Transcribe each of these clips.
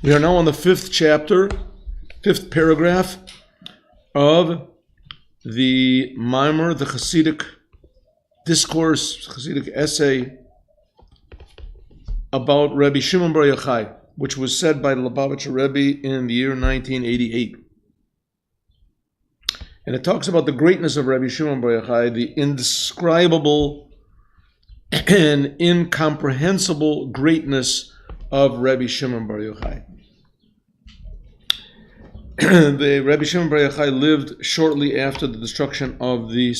We are now on the fifth chapter, fifth paragraph of the Maimer, the Chassidic discourse, Chassidic essay about Rabbi Shimon bar Yochai, which was said by the Lubavitcher Rebbe in the year 1988. And it talks about the greatness of Rabbi Shimon bar Yochai, the indescribable and incomprehensible greatness of Rabbi Shimon bar Yochai. The Rabbi Shimon bar Yochai lived shortly after the destruction of the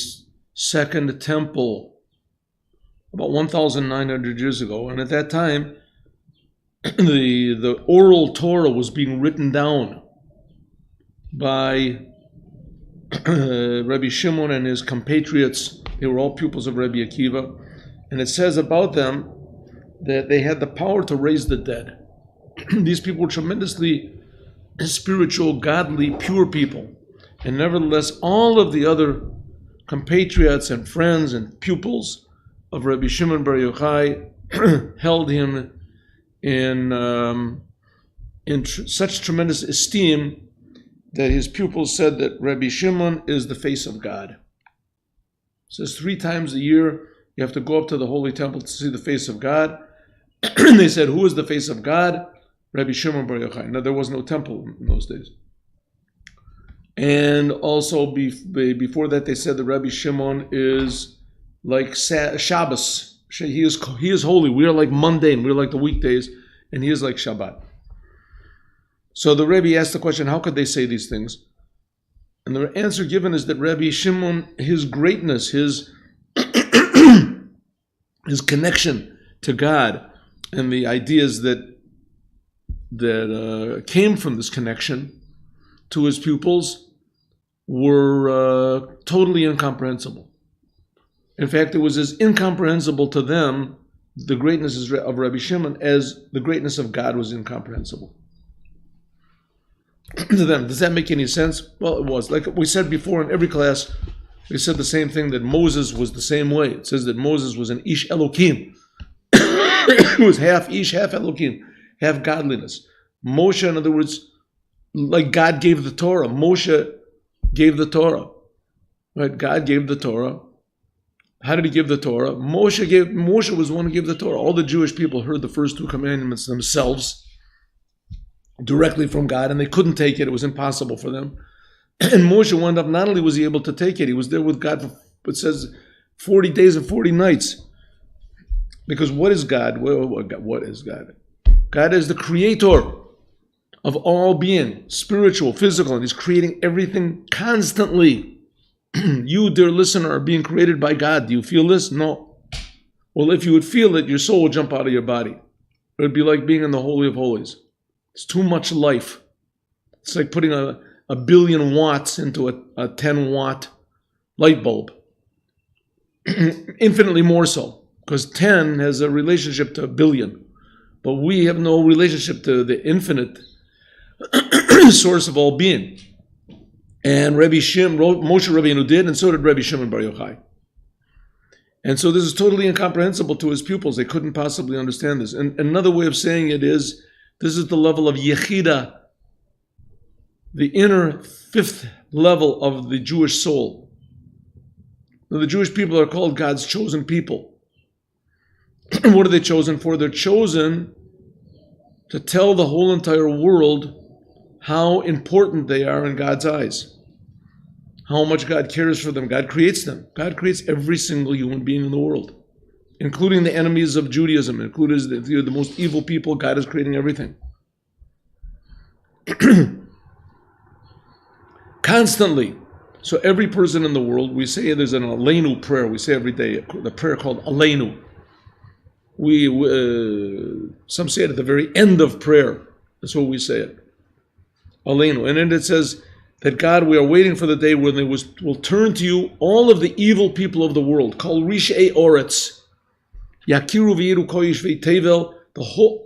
Second Temple, about 1,900 years ago. And at that time, the oral Torah was being written down by Rabbi Shimon and his compatriots. They were all pupils of Rabbi Akiva. And it says about them that they had the power to raise the dead. These people were tremendously spiritual, godly, pure people. And nevertheless, all of the other compatriots and friends and pupils of Rabbi Shimon bar Yochai held him in such tremendous esteem that his pupils said that Rabbi Shimon is the face of God. It says 3 times a year you have to go up to the Holy Temple to see the face of God. They said, who is the face of God? Rabbi Shimon bar Yochai. Now, there was no temple in those days. And also before that, they said that Rabbi Shimon is like Shabbos. He is holy. We are like mundane. We are like the weekdays, and he is like Shabbat. So the Rebbe asked the question, how could they say these things? And the answer given is that Rabbi Shimon, his greatness, his connection to God, and the ideas that came from this connection to his pupils were totally incomprehensible. In fact, it was as incomprehensible to them, the greatness of Rabbi Shimon, as the greatness of God was incomprehensible to them. Does that make any sense? Well, it was. Like we said before in every class, we said the same thing, that Moses was the same way. It says that Moses was an Ish Elokim. He was half Ish, half Elokim, half godliness. Moshe, in other words, like God gave the Torah. Moshe gave the Torah. Right? God gave the Torah. How did he give the Torah? Moshe was the one who gave the Torah. All the Jewish people heard the first 2 commandments themselves directly from God, and they couldn't take it. It was impossible for them. And Moshe wound up, not only was he able to take it, he was there with God for, it says, 40 days and 40 nights. Because what is God? What is God? God is the creator of all being, spiritual, physical, and he's creating everything constantly. You, dear listener, are being created by God. Do you feel this? No. Well, if you would feel it, your soul would jump out of your body. It would be like being in the Holy of Holies. It's too much life. It's like putting a billion watts into a 10-watt light bulb. Infinitely more so. Because 10 has a relationship to a billion. But we have no relationship to the infinite source of all being. And Moshe Rabbeinu did, and so did Rabbi Shimon bar Yochai. And so this is totally incomprehensible to his pupils. They couldn't possibly understand this. And another way of saying it is, this is the level of Yechida, the inner 5th level of the Jewish soul. Now, the Jewish people are called God's chosen people. What are they chosen for? They're chosen to tell the whole entire world how important they are in God's eyes. How much God cares for them. God creates them. God creates every single human being in the world, including the enemies of Judaism, including the most evil people. God is creating everything. Constantly. So every person in the world, we say there's an Aleinu prayer. We say every day, the prayer called Aleinu. Some say it at the very end of prayer. That's what we say it. Aleinu. And then it says that God, we are waiting for the day when they will turn to you all of the evil people of the world. Kol Rish'ei Oretz. Yakiru v'yiru koyish v'tevel.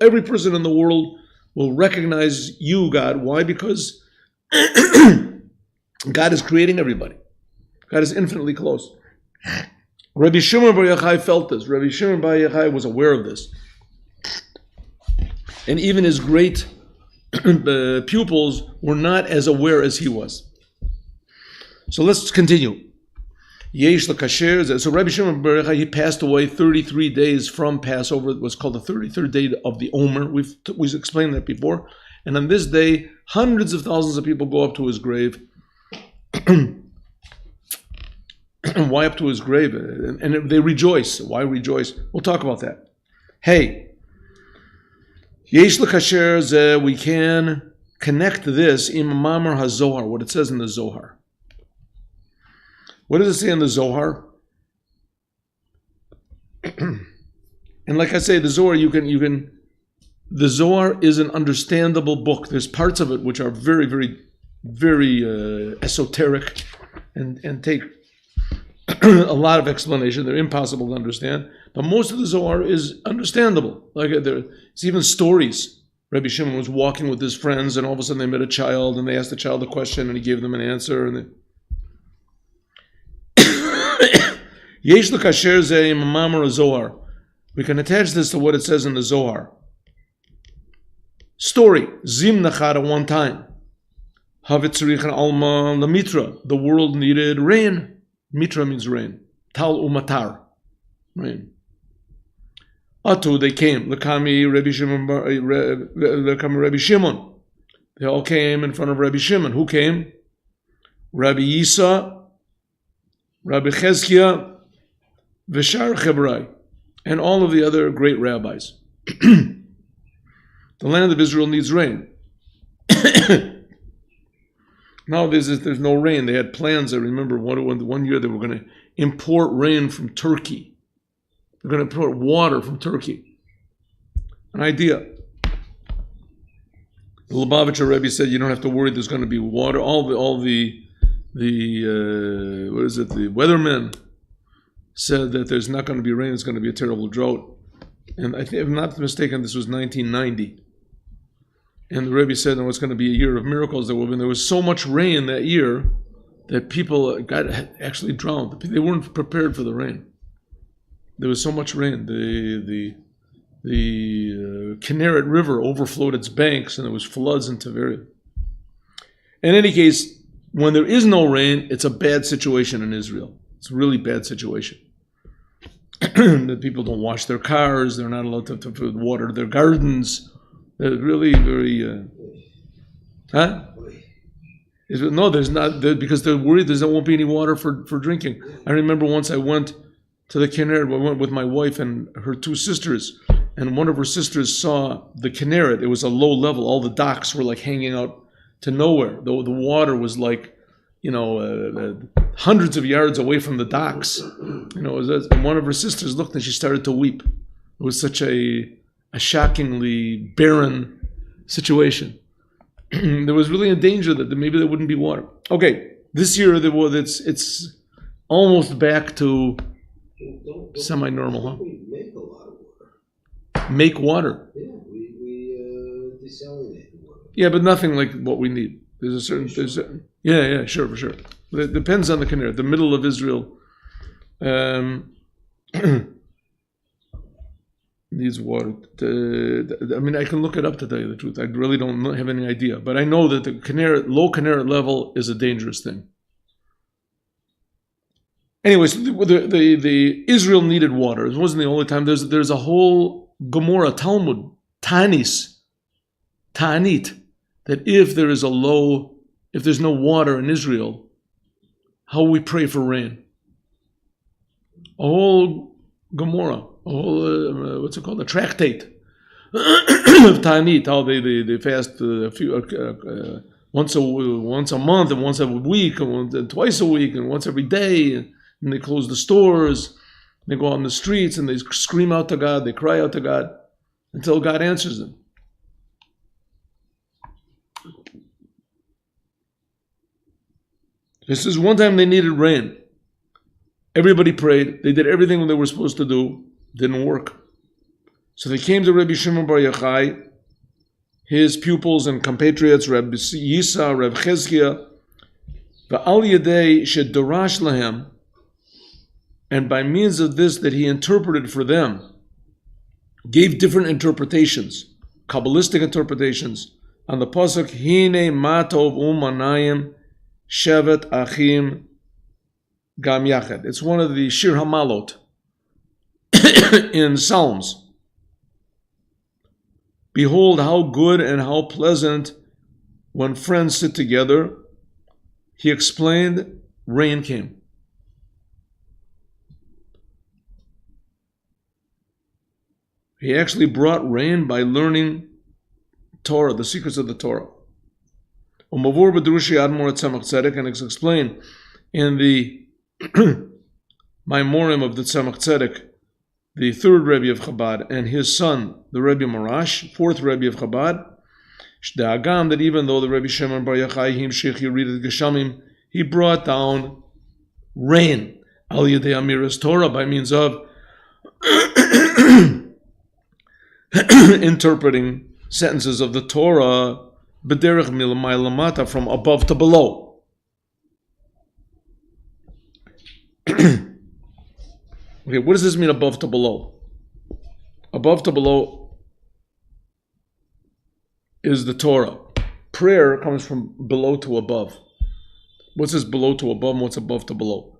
Every person in the world will recognize you, God. Why? Because God is creating everybody. God is infinitely close. Rabbi Shimon bar Yochai felt this. Rabbi Shimon bar Yochai was aware of this. And even his great pupils were not as aware as he was. So let's continue. Yesh l'kasher. So Rabbi Shimon bar Yochai, he passed away 33 days from Passover. It was called the 33rd day of the Omer. We've explained that before. And on this day, hundreds of thousands of people go up to his grave. Why up to his grave? And they rejoice. Why rejoice? We'll talk about that. Hey, Yesh l'kasher, we can connect this in Mamar HaZohar, what it says in the Zohar. What does it say in the Zohar? And like I say, the Zohar, the Zohar is an understandable book. There's parts of it which are very, very, very esoteric and take a lot of explanation. They're impossible to understand. But most of the Zohar is understandable. Like it's even stories. Rabbi Shimon was walking with his friends, and all of a sudden they met a child, and they asked the child a question, and he gave them an answer. And Yesh l'kasher zeh mamar Zohar. We can attach this to what it says in the Zohar. Story. Zim nachar at one time. Havitzrich and alma lamitra. The world needed rain. Mitra means rain. Tal umatar. Rain. Atu, they came. Lekami Rabbi Shimon. They all came in front of Rabbi Shimon. Who came? Rabbi Yisa, Rabbi Cheskia, Vishar Chebrai, and all of the other great rabbis. The land of Israel needs rain. Now there's no rain. They had plans. I remember one year they were going to import rain from Turkey. They're going to import water from Turkey. An idea. The Lubavitcher Rebbe said you don't have to worry. There's going to be water. All the weathermen said that there's not going to be rain. It's going to be a terrible drought. And I think, if I'm not mistaken, this was 1990. And the Rebbe said, no, it's going to be a year of miracles. There was so much rain that year that people got actually drowned. They weren't prepared for the rain. There was so much rain. The Kinneret River overflowed its banks, and there was floods in Tiberia. In any case, when there is no rain, it's a bad situation in Israel. It's a really bad situation. The people don't wash their cars. They're not allowed to water their gardens. They're really very... No, there's not, because they're worried there won't be any water for drinking. I remember once I went to the Kinneret. I went with my wife and her two sisters, and one of her sisters saw the Kinneret. It was a low level. All the docks were like hanging out to nowhere. The water was like, hundreds of yards away from the docks. And one of her sisters looked and she started to weep. It was such a shockingly barren situation. There was really a danger that maybe there wouldn't be water. Okay, this year it's almost back to semi-normal, huh? We make a lot of water. Make water? Yeah, we desalinate water. Yeah, but nothing like what we need. There's a certain... Sure, for sure. But it depends on the Kinneret. The middle of Israel needs water. I can look it up to tell you the truth. I really don't have any idea. But I know that the low Kinneret level is a dangerous thing. Anyways, the Israel needed water. It wasn't the only time. There's a whole Gemara, Talmud, Ta'anit, that if there's no water in Israel, how we pray for rain. A whole Gemara, a whole, a tractate of Ta'anit, how they fast once a month, and once a week, and twice a week, and once every day, and they close the stores, they go out on the streets, and they scream out to God, they cry out to God, until God answers them. This is one time they needed rain. Everybody prayed. They did everything they were supposed to do. Didn't work. So they came to Rabbi Shimon bar Yochai, his pupils and compatriots, Rabbi Yisa, Rabbi Cheskia, V'al yedei shedorash lahem, and by means of this that he interpreted for them, gave different interpretations, Kabbalistic interpretations, on the pasuk Hine Matov Umanayim Shevet Achim Gam Yachad. It's one of the Shir Hamalot in Psalms. Behold how good and how pleasant when friends sit together. He explained, rain came. He actually brought rain by learning Torah, the secrets of the Torah. And it's explained in the Maimorim of the Tzemach Tzedek, the third Rebbe of Chabad, and his son, the Rebbe Marash, fourth Rebbe of Chabad, that even though the Rebbe Shimon Bar Yochai Himshich Yerid Geshamim, he brought down rain, Al Yedei Amiras Torah, by means of interpreting sentences of the Torah, b'derech milamay lamata, from above to below. Okay, what does this mean, above to below? Above to below is the Torah. Prayer comes from below to above. What's this below to above and what's above to below?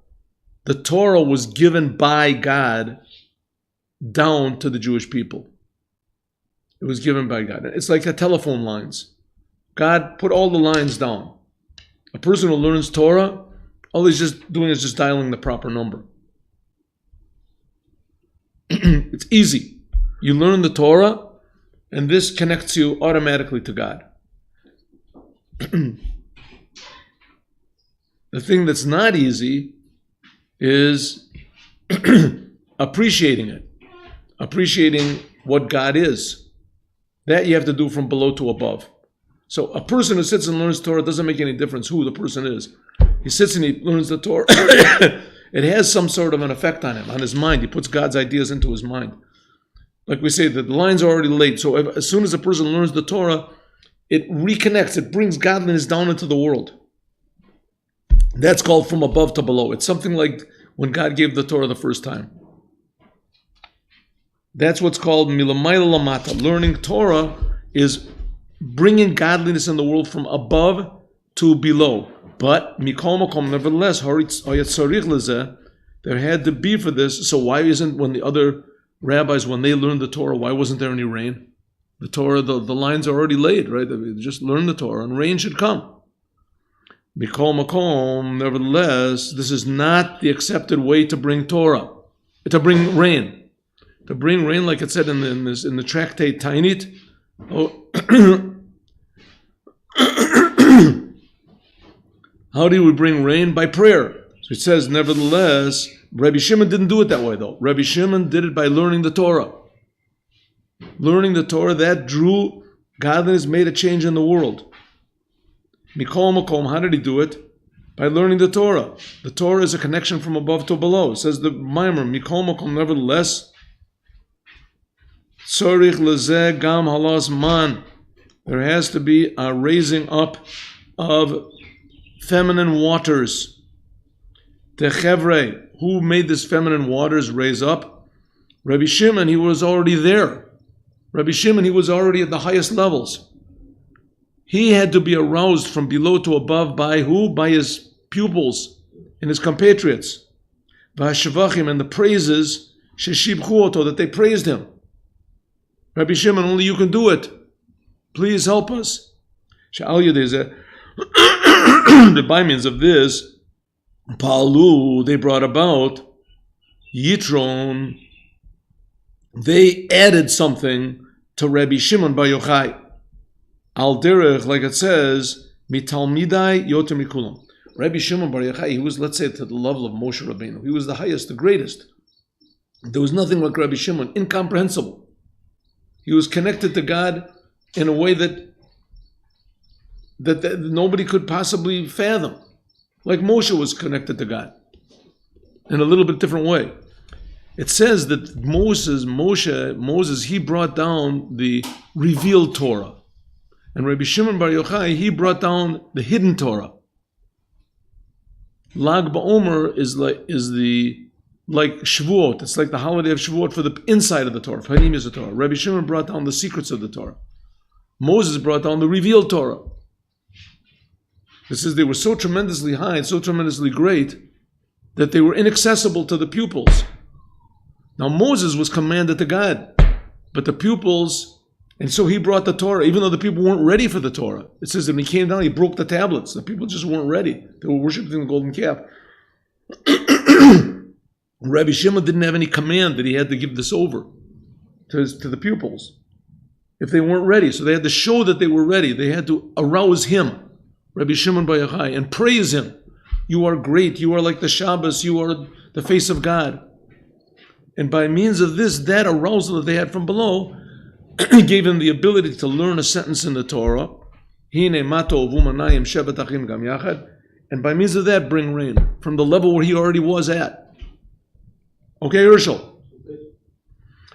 The Torah was given by God down to the Jewish people. It was given by God. It's like the telephone lines. God put all the lines down. A person who learns Torah, all he's just doing is just dialing the proper number. It's easy. You learn the Torah, and this connects you automatically to God. The thing that's not easy is appreciating it. Appreciating what God is. That you have to do from below to above. So a person who sits and learns Torah, doesn't make any difference who the person is. He sits and he learns the Torah. It has some sort of an effect on him, on his mind. He puts God's ideas into his mind. Like we say, the lines are already laid. So as soon as a person learns the Torah, it reconnects, it brings godliness down into the world. That's called from above to below. It's something like when God gave the Torah the first time. That's what's called milamayla lamata. Learning Torah is bringing godliness in the world from above to below. But mikol makom, nevertheless, there had to be for this. So why isn't, when the other rabbis, when they learned the Torah, why wasn't there any rain? The Torah, the lines are already laid, right? They just learn the Torah and rain should come. Mikol makom, nevertheless, this is not the accepted way to bring Torah, to bring rain. To bring rain, like it said in the tractate Tainit. How do we bring rain? By prayer. So it says, nevertheless, Rabbi Shimon didn't do it that way, though. Rabbi Shimon did it by learning the Torah. Learning the Torah, that drew godliness, made a change in the world. Mikol makom, how did he do it? By learning the Torah. The Torah is a connection from above to below. It says the Maimer, Mikol makom, nevertheless, Tzorich lezeh gam halas man. There has to be a raising up of feminine waters. Techevre, who made this feminine waters raise up? Rabbi Shimon, he was already there. Rabbi Shimon, he was already at the highest levels. He had to be aroused from below to above by who? By his pupils and his compatriots. V'hashvachim, and the praises, sheshibchu oto, that they praised him. Rabbi Shimon, only you can do it. Please help us. By means of this, Palu, they brought about Yitron. They added something to Rabbi Shimon Bar Yochai. Al derech, like it says, mitalmidai yoter mikulam. Rabbi Shimon Bar Yochai, he was, let's say, to the level of Moshe Rabbeinu. He was the highest, the greatest. There was nothing like Rabbi Shimon, incomprehensible. He was connected to God in a way that nobody could possibly fathom. Like Moshe was connected to God in a little bit different way. It says that Moses, he brought down the revealed Torah. And Rabbi Shimon Bar Yochai, he brought down the hidden Torah. Lag BaOmer is like Shavuot. It's like the holiday of Shavuot for the inside of the Torah. Rabbi Shimon brought down the secrets of the Torah. Moses brought down the revealed Torah. It says they were so tremendously high and so tremendously great that they were inaccessible to the pupils. Now Moses was commanded to God, but the pupils, and so he brought the Torah, even though the people weren't ready for the Torah. It says that when he came down, he broke the tablets. The people just weren't ready. They were worshiping the golden calf. Rabbi Shimon didn't have any command that he had to give this over to the pupils if they weren't ready. So they had to show that they were ready. They had to arouse him, Rabbi Shimon bar Yochai, and praise him. You are great. You are like the Shabbos. You are the face of God. And by means of this, that arousal that they had from below gave him the ability to learn a sentence in the Torah. And by means of that, bring rain from the level where he already was at. Okay, Herschel.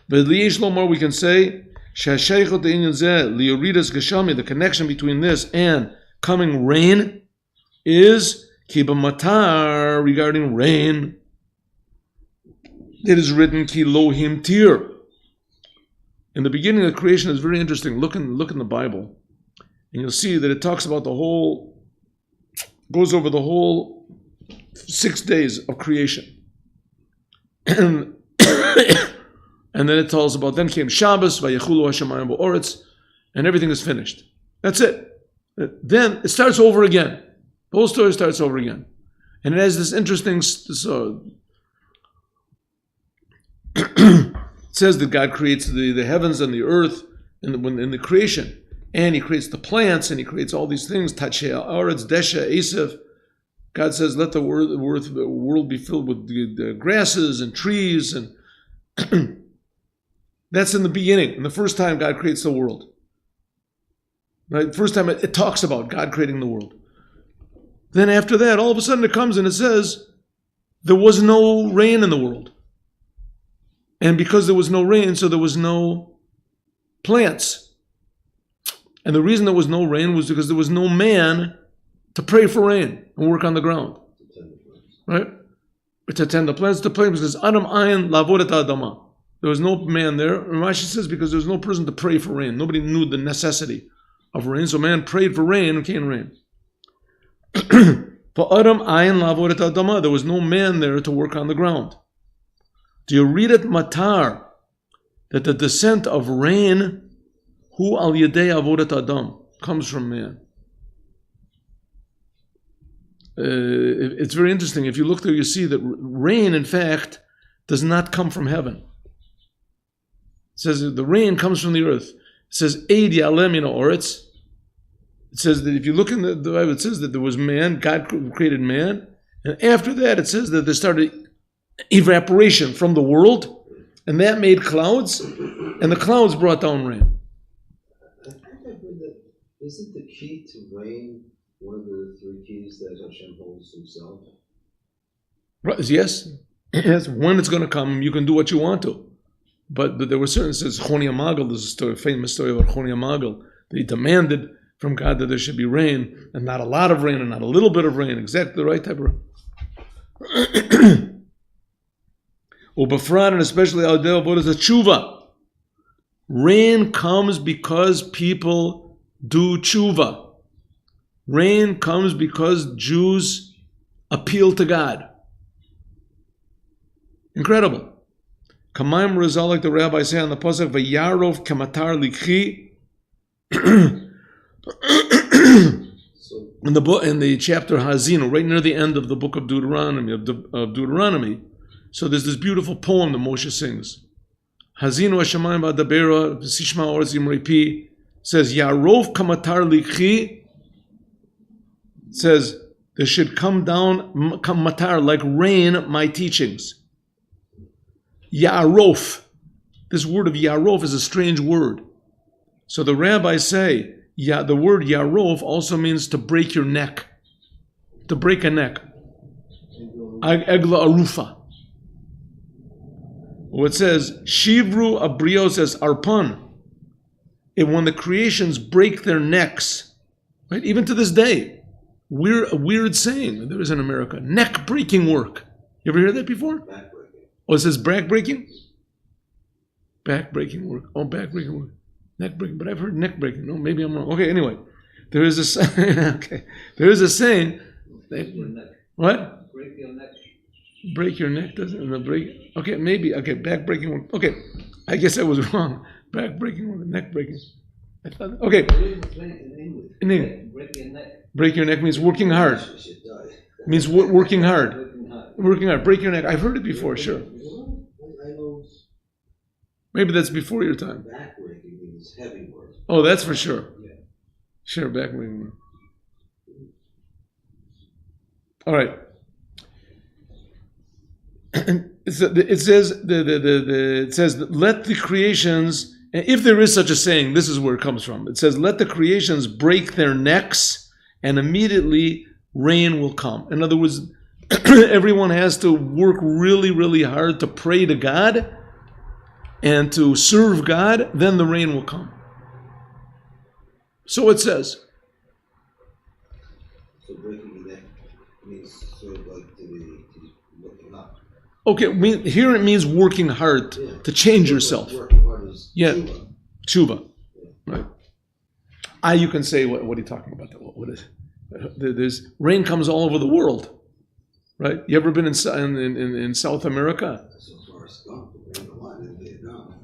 But we can say, the connection between this and coming rain is kiba matar, regarding rain. It is written ki lohim tir. In the beginning of creation, it's very interesting. Look in the Bible, and you'll see that it talks about goes over the whole 6 days of creation. And then it tells about, then came Shabbos, vayechulu hashamayim ba'oretz, and everything is finished. That's it. Then it starts over again. The whole story starts over again. And it has this interesting, it says that God creates the heavens and the earth in the creation. And he creates the plants, and he creates all these things. Tachei ha'aretz, desha, esav. God says, let the world be filled with the grasses and trees. And that's in the beginning. And the first time God creates the world. Right? First time it talks about God creating the world. Then after that, all of a sudden it comes and it says, there was no rain in the world. And because there was no rain, so there was no plants. And the reason there was no rain was because there was no man to pray for rain and work on the ground. Right? To tend the plants, to pray, because Adam ayin lavod et adama. There was no man there. And Rashi says because there was no person to pray for rain. Nobody knew the necessity of rain. So man prayed for rain and came rain. For Adam ayin lavod et adama. There was no man there to work on the ground. Do you read it matar that the descent of rain, hu al yedei avodat adam, comes from man? It's very interesting. If you look there, you see that rain, in fact, does not come from heaven. It says the rain comes from the earth. It says eid ya'aleh min ha'oretz. It says that if you look in the Bible, it says that there was man, God created man, and after that it says that there started evaporation from the world, and that made clouds, and the clouds brought down rain. I think I've heard that, isn't the key to rain one of the three keys that Hashem holds himself? Right, yes. Yes, when it's going to come, you can do what you want to. But there were certain, it says, Choni HaMagal, there's a story, famous story about Choni HaMagal. They demanded from God that there should be rain, and not a lot of rain, and not a little bit of rain, exactly the right type of rain. Ubefran, and especially out there, what is a tshuva? Rain comes because people do tshuva. Rain comes because Jews appeal to God. Incredible. Kamayim Rizal, like the rabbi say on the pasuk, V'yarov kamatar likhi. In the chapter Hazinu, right near the end of the book of Deuteronomy, so there's this beautiful poem that Moshe sings. Hazinu Hashemayim ba'dabera v'sishma orz imripi, says Yarov kamatar likhi. Says there should come matar like rain my teachings. Yarof. This word of Yarof is a strange word. So the rabbis say, the word Yarof also means to break your neck. To break a neck. Egla arufa. It says, Shivru abrios says arpan. And when the creations break their necks, right, even to this day, a weird saying there is in America. Neck-breaking work. You ever heard that before? Back-breaking. Oh, it says back-breaking? Back-breaking work. Oh, back-breaking work. Neck breaking, but I've heard neck breaking. No, maybe I'm wrong. Okay, anyway, there is a okay. There is a saying. Break your neck. What? Break your neck. Break your neck doesn't the break. Okay, maybe. Okay, back breaking one. Okay, I guess I was wrong. Back breaking one, neck breaking. I thought. Okay. In English. Break your neck. Break your neck means working hard. Means working hard. Working hard. Break your neck. I've heard it before. Sure. I know Maybe that's before your time. backbreaking means heavy work. Oh, that's for sure. Yeah. Sure, back breaking. All right. It says it says let the creations, and if there is such a saying, this is where it comes from. It says let the creations break their necks, and immediately rain will come. In other words, everyone has to work really, really hard to pray to God and to serve God. Then the rain will come. So it says. So breaking the neck means sort of like to be looking up. Okay, here it means working hard to change yourself. Working hard is Yeah, tshuva. tshuva, right? You can say, what are you talking about? What is? There's rain comes all over the world, right? You ever been in South America? So far as Gump, the rain a lot in Vietnam.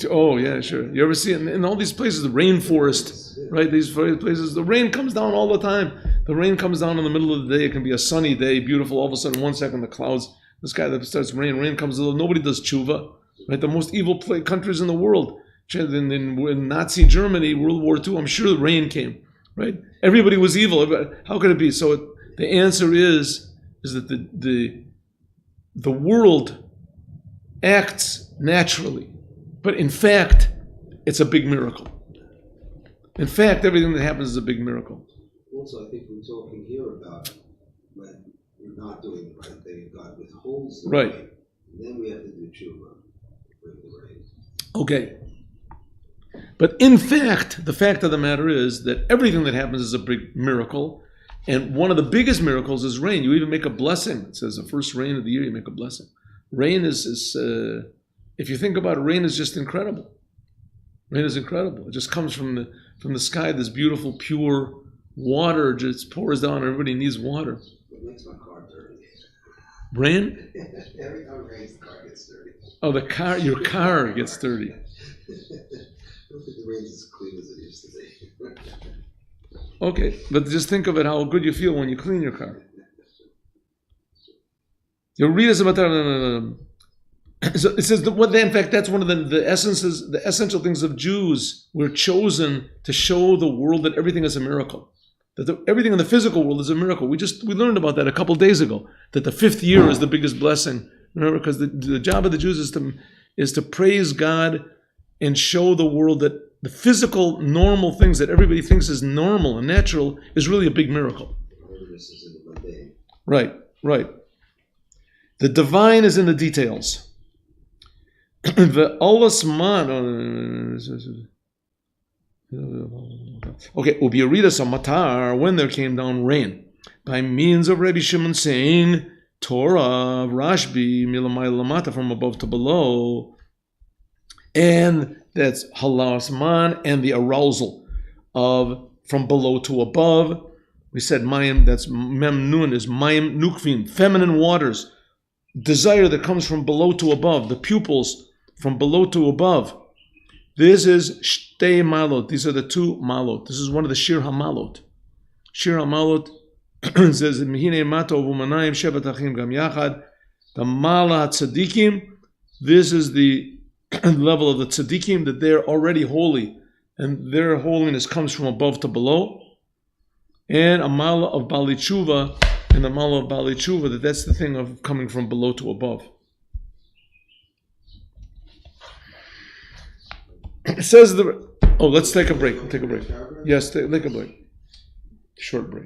Oh yeah, sure. You ever see it in all these places, the rainforest, right? These places, the rain comes down all the time. The rain comes down in the middle of the day. It can be a sunny day, beautiful. All of a sudden, 1 second, the clouds. The sky that starts rain comes. Nobody does tshuva, right? The most evil countries in the world. In Nazi Germany, World War II, I'm sure the rain came, right? Everybody was evil. How could it be? So the answer is that the world acts naturally, but in fact, it's a big miracle. In fact, everything that happens is a big miracle. Also, I think we're talking here about when we're not doing the right thing, God withholds the Right. rain, and then we have to do tshuva, bring the rain. Okay. But in fact, the fact of the matter is that everything that happens is a big miracle. And one of the biggest miracles is rain. You even make a blessing. It says the first rain of the year, you make a blessing. Rain is if you think about it, rain is just incredible. Rain is incredible. It just comes from the sky, this beautiful, pure water just pours down. Everybody needs water. It makes my car dirty. Rain? Every time it rains, the car gets dirty. Oh, your car gets dirty. I don't think the rain's as clean as it used to be. Okay, but just think of it, how good you feel when you clean your car. You'll read us about that. So it says in fact, that's one of the essences, the essential things of Jews. We're chosen to show the world that everything is a miracle. That everything in the physical world is a miracle. We learned about that a couple days ago. That the fifth year is the biggest blessing. Remember, because the job of the Jews is to praise God and show the world that the physical, normal things that everybody thinks is normal and natural is really a big miracle. Right. The divine is in the details. The Olasman. Okay, Ubiyarida Samatar, when there came down rain, by means of Rabbi Shimon saying, Torah, Rashbi, Milamai Lamata, from above to below. And that's halasman and the arousal of from below to above. We said mayim, that's mem nun, is mayim nukvin, feminine waters. Desire that comes from below to above, the pupils from below to above. This is shtei malot. These are the two malot. This is one of the shir hamalot. Shir hamalot says, Mihine mato v'umanayim shevat achim gam yachad. The mala tzadikim. This is the level of the tzaddikim, that they're already holy, and their holiness comes from above to below. And a mala of Bali Tshuva, and the mala of Bali Tshuva, that's the thing of coming from below to above. It says let's take a break. Yes, take a break. Short break.